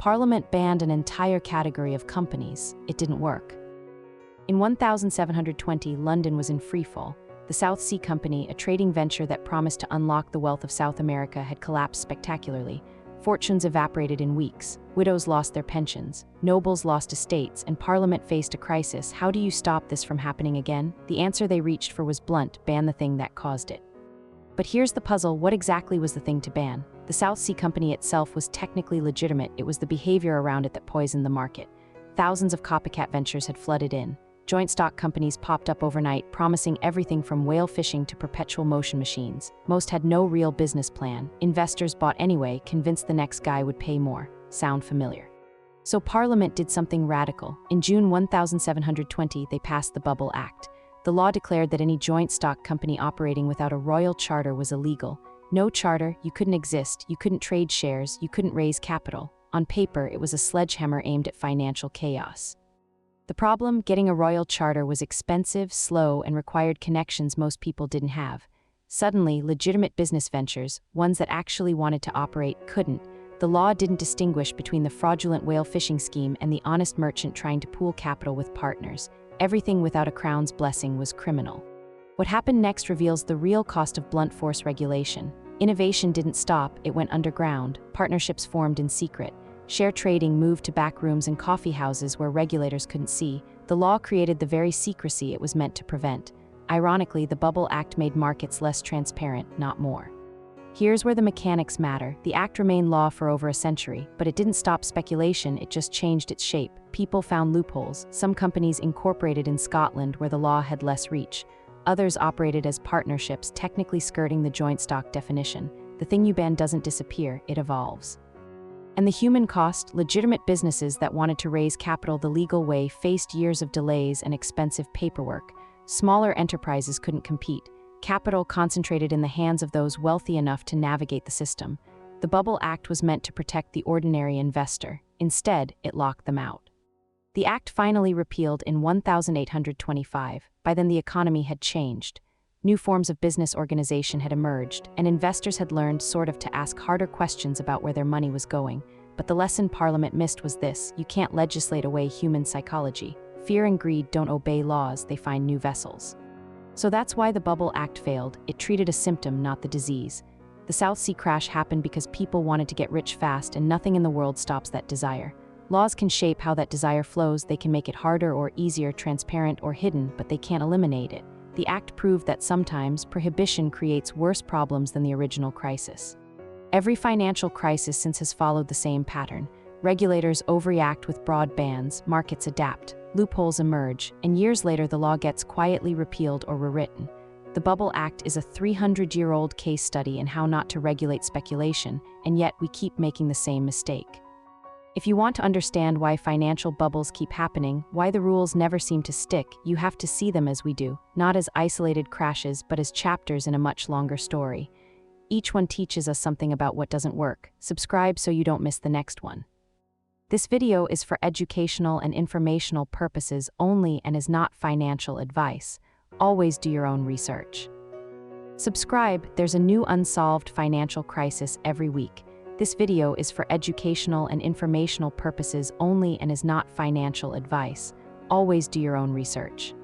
Parliament banned an entire category of companies. It didn't work. In 1720, London was in freefall. The South Sea Company, a trading venture that promised to unlock the wealth of South America, had collapsed spectacularly. Fortunes evaporated in weeks. Widows lost their pensions. Nobles lost estates, and Parliament faced a crisis. How do you stop this from happening again? The answer they reached for was blunt: ban the thing that caused it. But here's the puzzle: what exactly was the thing to ban? The South Sea Company itself was technically legitimate. It was the behavior around it that poisoned the market. Thousands of copycat ventures had flooded in. Joint stock companies popped up overnight, promising everything from whale fishing to perpetual motion machines. Most had no real business plan. Investors bought anyway, convinced the next guy would pay more. Sound familiar? So Parliament did something radical. In June 1720, they passed the Bubble Act. The law declared that any joint stock company operating without a royal charter was illegal. No charter, you couldn't exist, you couldn't trade shares, you couldn't raise capital. On paper, it was a sledgehammer aimed at financial chaos. The problem: getting a royal charter was expensive, slow, and required connections most people didn't have. Suddenly, legitimate business ventures, ones that actually wanted to operate, couldn't. The law didn't distinguish between the fraudulent whale fishing scheme and the honest merchant trying to pool capital with partners. Everything without a crown's blessing was criminal. What happened next reveals the real cost of blunt force regulation. Innovation didn't stop, it went underground. Partnerships formed in secret. Share trading moved to back rooms and coffee houses where regulators couldn't see. The law created the very secrecy it was meant to prevent. Ironically, the Bubble Act made markets less transparent, not more. Here's where the mechanics matter. The act remained law for over a century, but it didn't stop speculation, it just changed its shape. People found loopholes. Some companies incorporated in Scotland where the law had less reach. Others operated as partnerships, technically skirting the joint stock definition. The thing you ban doesn't disappear, it evolves. And the human cost: legitimate businesses that wanted to raise capital the legal way faced years of delays and expensive paperwork. Smaller enterprises couldn't compete. Capital concentrated in the hands of those wealthy enough to navigate the system. The Bubble Act was meant to protect the ordinary investor. Instead, it locked them out. The act finally repealed in 1825. By then the economy had changed. New forms of business organization had emerged, and investors had learned to ask harder questions about where their money was going. But the lesson Parliament missed was this: you can't legislate away human psychology. Fear and greed don't obey laws, they find new vessels. So that's why the Bubble Act failed. It treated a symptom, not the disease. The South Sea crash happened because people wanted to get rich fast, and nothing in the world stops that desire. Laws can shape how that desire flows. They can make it harder or easier, transparent or hidden, but they can't eliminate it. The act proved that sometimes prohibition creates worse problems than the original crisis. Every financial crisis since has followed the same pattern. Regulators overreact with broad bans, markets adapt, loopholes emerge, and years later the law gets quietly repealed or rewritten. The Bubble Act is a 300-year-old case study in how not to regulate speculation, and yet we keep making the same mistake. If you want to understand why financial bubbles keep happening, why the rules never seem to stick, you have to see them as we do, not as isolated crashes, but as chapters in a much longer story. Each one teaches us something about what doesn't work. Subscribe so you don't miss the next one. This video is for educational and informational purposes only and is not financial advice. Always do your own research. Subscribe, there's a new unsolved financial crisis every week. This video is for educational and informational purposes only and is not financial advice. Always do your own research.